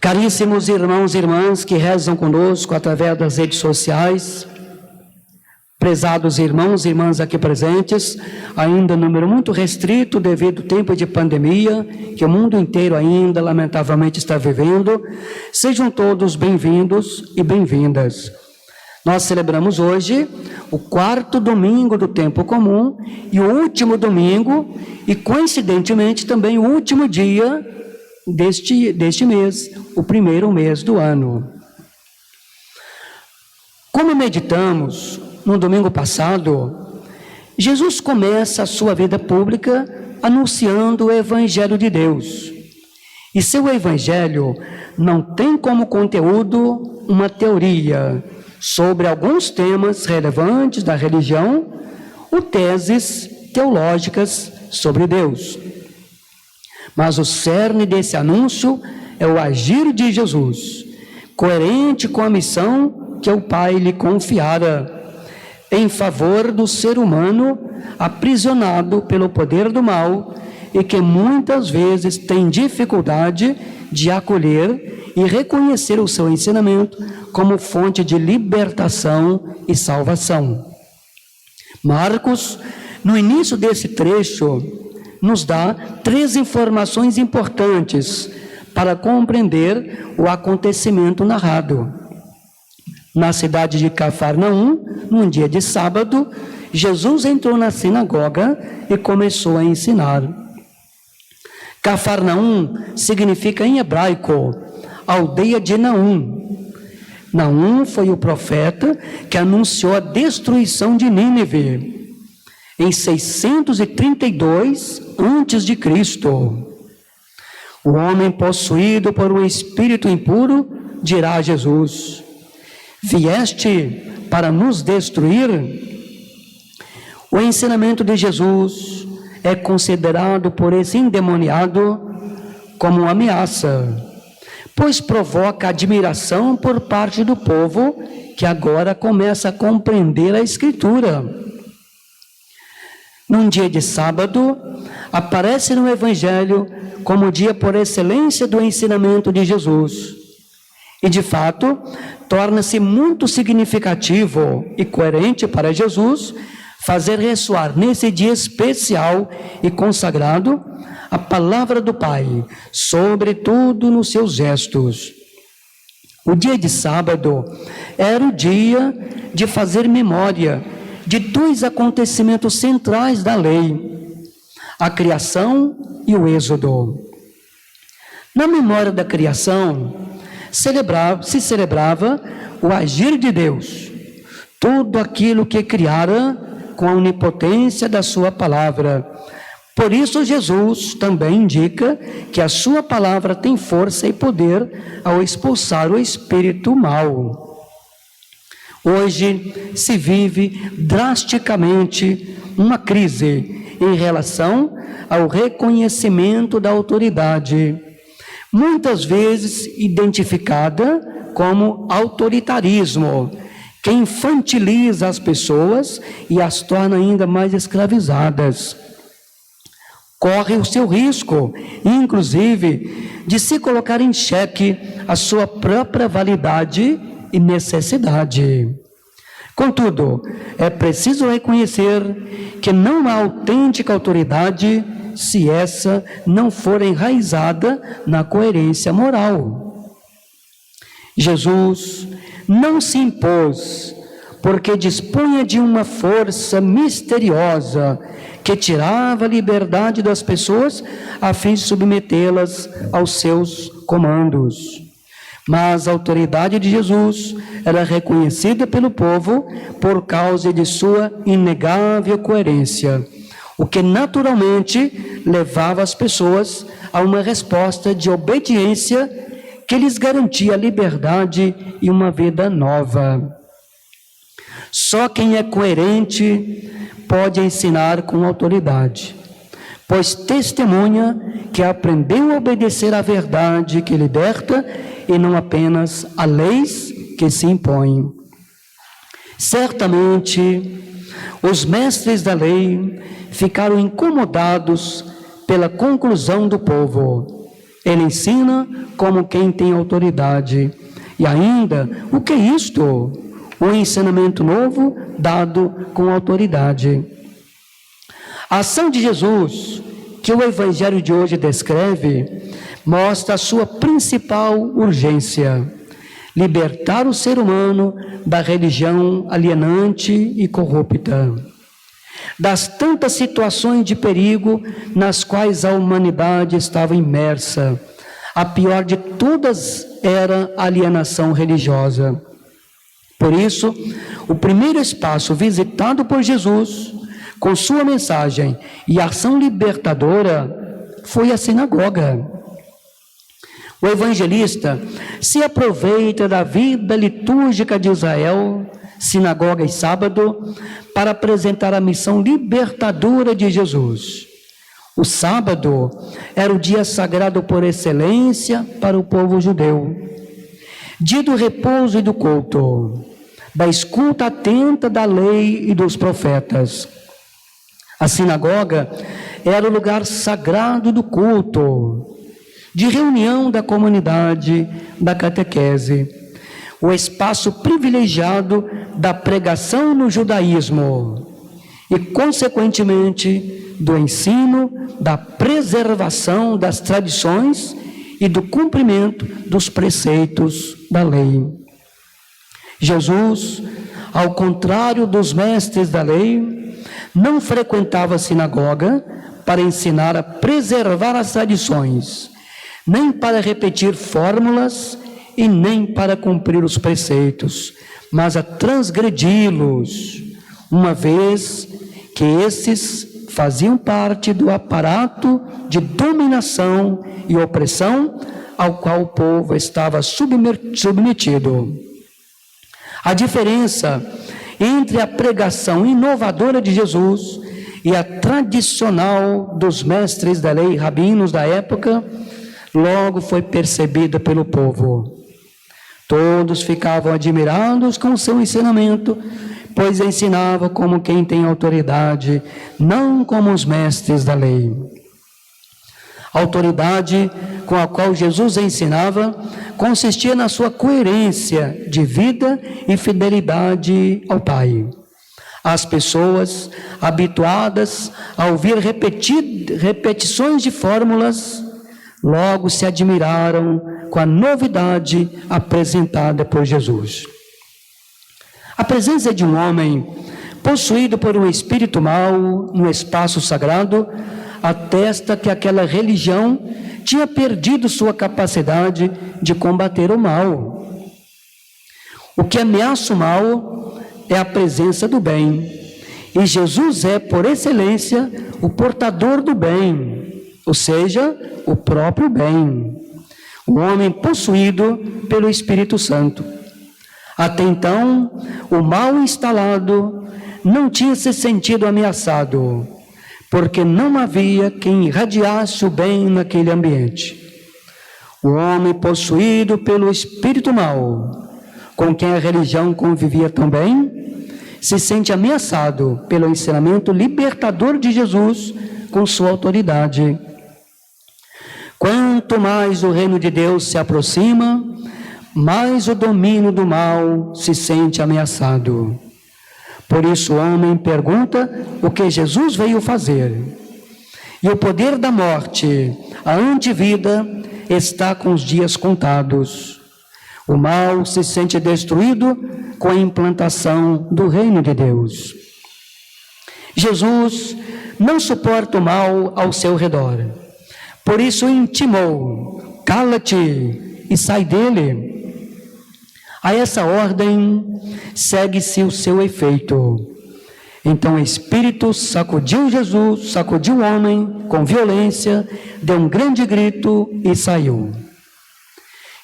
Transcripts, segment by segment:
Caríssimos irmãos e irmãs que rezam conosco através das redes sociais, prezados irmãos e irmãs aqui presentes, ainda em número muito restrito devido ao tempo de pandemia, que o mundo inteiro ainda lamentavelmente está vivendo, sejam todos bem-vindos e bem-vindas. Nós celebramos hoje o 4º domingo do tempo comum e o último domingo, e coincidentemente também o último dia deste mês, o primeiro mês do ano. Como meditamos no domingo passado, Jesus começa a sua vida pública anunciando o Evangelho de Deus. E seu Evangelho não tem como conteúdo uma teoria sobre alguns temas relevantes da religião ou teses teológicas sobre Deus. Mas o cerne desse anúncio é o agir de Jesus, coerente com a missão que o Pai lhe confiara, em favor do ser humano aprisionado pelo poder do mal e que muitas vezes tem dificuldade de acolher e reconhecer o seu ensinamento como fonte de libertação e salvação. Marcos, no início desse trecho, nos dá 3 informações importantes para compreender o acontecimento narrado. Na cidade de Cafarnaum, num dia de sábado, Jesus entrou na sinagoga e começou a ensinar. Cafarnaum significa em hebraico aldeia de Naum. Naum foi o profeta que anunciou a destruição de Nínive em 632 a.C. O homem possuído por um espírito impuro dirá a Jesus: vieste para nos destruir? O ensinamento de Jesus é considerado por esse endemoniado como uma ameaça, pois provoca admiração por parte do povo que agora começa a compreender a Escritura. Num dia de sábado, aparece no Evangelho como o dia por excelência do ensinamento de Jesus. E, de fato, torna-se muito significativo e coerente para Jesus fazer ressoar nesse dia especial e consagrado a palavra do Pai, sobretudo nos seus gestos. O dia de sábado era o dia de fazer memória de 2 acontecimentos centrais da lei: a criação e o êxodo. Na memória da criação, se celebrava o agir de Deus, tudo aquilo que criara com a onipotência da sua palavra. Por isso Jesus também indica que a sua palavra tem força e poder ao expulsar o espírito mau. Hoje se vive drasticamente uma crise em relação ao reconhecimento da autoridade, muitas vezes identificada como autoritarismo, que infantiliza as pessoas e as torna ainda mais escravizadas. Corre o seu risco, inclusive, de se colocar em xeque a sua própria validade e necessidade. Contudo, é preciso reconhecer que não há autêntica autoridade se essa não for enraizada na coerência moral. Jesus não se impôs porque dispunha de uma força misteriosa que tirava a liberdade das pessoas a fim de submetê-las aos seus comandos. Mas a autoridade de Jesus era reconhecida pelo povo por causa de sua inegável coerência, o que naturalmente levava as pessoas a uma resposta de obediência que lhes garantia a liberdade e uma vida nova. Só quem é coerente pode ensinar com autoridade, pois testemunha que aprendeu a obedecer à verdade que liberta e não apenas a leis que se impõem. Certamente, os mestres da lei ficaram incomodados pela conclusão do povo. Ele ensina como quem tem autoridade. E ainda, o que é isto? Um ensinamento novo dado com autoridade. A ação de Jesus, que o Evangelho de hoje descreve, mostra a sua principal urgência: libertar o ser humano da religião alienante e corrupta, das tantas situações de perigo nas quais a humanidade estava imersa. A pior de todas era a alienação religiosa. Por isso, o primeiro espaço visitado por Jesus, com sua mensagem e ação libertadora, foi a sinagoga. O evangelista se aproveita da vida litúrgica de Israel, sinagoga e sábado, para apresentar a missão libertadora de Jesus. O sábado era o dia sagrado por excelência para o povo judeu, dia do repouso e do culto, da escuta atenta da lei e dos profetas. A sinagoga era o lugar sagrado do culto, de reunião da comunidade, da catequese, o espaço privilegiado da pregação no judaísmo e, consequentemente, do ensino, da preservação das tradições e do cumprimento dos preceitos da lei. Jesus, ao contrário dos mestres da lei, não frequentava a sinagoga para ensinar a preservar as tradições, nem para repetir fórmulas e nem para cumprir os preceitos, mas a transgredi-los, uma vez que esses faziam parte do aparato de dominação e opressão ao qual o povo estava submetido. A diferença entre a pregação inovadora de Jesus e a tradicional dos mestres da lei, rabinos da época, logo foi percebida pelo povo. Todos ficavam admirados com o seu ensinamento, pois ensinava como quem tem autoridade, não como os mestres da lei. A autoridade com a qual Jesus ensinava consistia na sua coerência de vida e fidelidade ao Pai. As pessoas habituadas a ouvir repetições de fórmulas, logo se admiraram com a novidade apresentada por Jesus. A presença de um homem possuído por um espírito mau no espaço sagrado atesta que aquela religião tinha perdido sua capacidade de combater o mal. O que ameaça o mal é a presença do bem, e Jesus é, por excelência, o portador do bem, ou seja, o próprio bem, o homem possuído pelo Espírito Santo. Até então, o mal instalado não tinha se sentido ameaçado, porque não havia quem irradiasse o bem naquele ambiente. O homem possuído pelo espírito mau, com quem a religião convivia tão bem, se sente ameaçado pelo ensinamento libertador de Jesus com sua autoridade. Quanto mais o reino de Deus se aproxima, mais o domínio do mal se sente ameaçado. Por isso o homem pergunta o que Jesus veio fazer. E o poder da morte, a antivida, está com os dias contados. O mal se sente destruído com a implantação do reino de Deus. Jesus não suporta o mal ao seu redor. Por isso intimou: cala-te e sai dele. A essa ordem segue-se o seu efeito. Então o Espírito sacudiu Jesus, sacudiu o homem com violência, deu um grande grito e saiu.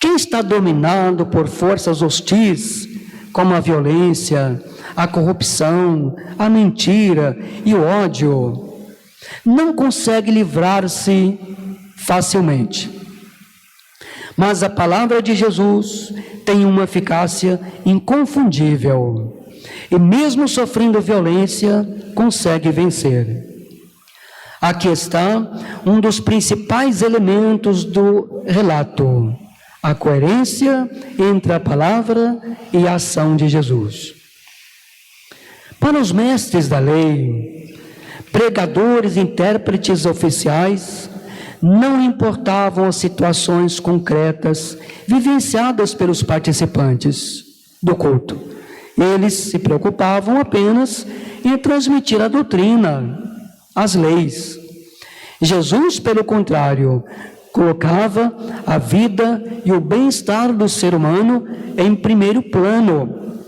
Quem está dominado por forças hostis, como a violência, a corrupção, a mentira e o ódio, não consegue livrar-se facilmente. Mas a palavra de Jesus tem uma eficácia inconfundível e mesmo sofrendo violência, consegue vencer. Aqui está um dos principais elementos do relato: a coerência entre a palavra e a ação de Jesus. Para os mestres da lei, pregadores, intérpretes oficiais, não importavam as situações concretas vivenciadas pelos participantes do culto. Eles se preocupavam apenas em transmitir a doutrina, as leis. Jesus, pelo contrário, colocava a vida e o bem-estar do ser humano em primeiro plano.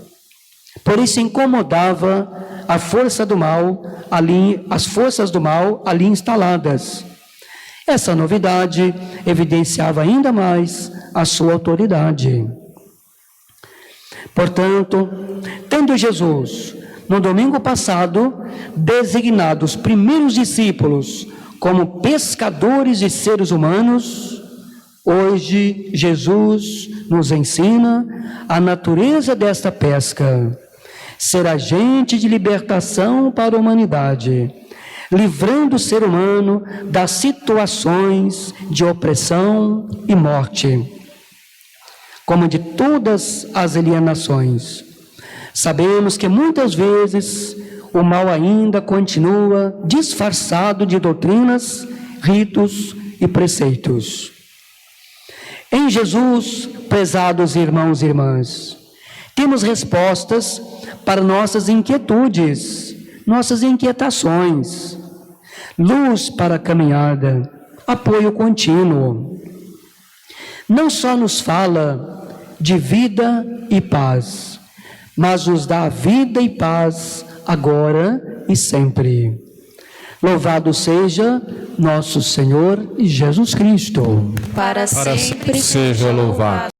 Por isso incomodava a força do mal as forças do mal ali instaladas. Essa novidade evidenciava ainda mais a sua autoridade. Portanto, tendo Jesus, no domingo passado, designado os primeiros discípulos como pescadores de seres humanos, hoje Jesus nos ensina a natureza desta pesca: ser agente de libertação para a humanidade, livrando o ser humano das situações de opressão e morte, como de todas as alienações. Sabemos que muitas vezes o mal ainda continua disfarçado de doutrinas, ritos e preceitos. Em Jesus, prezados irmãos e irmãs, temos respostas para nossas inquietudes, nossas inquietações, luz para a caminhada, apoio contínuo. Não só nos fala de vida e paz, mas nos dá vida e paz agora e sempre. Louvado seja nosso Senhor Jesus Cristo. Para sempre seja louvado.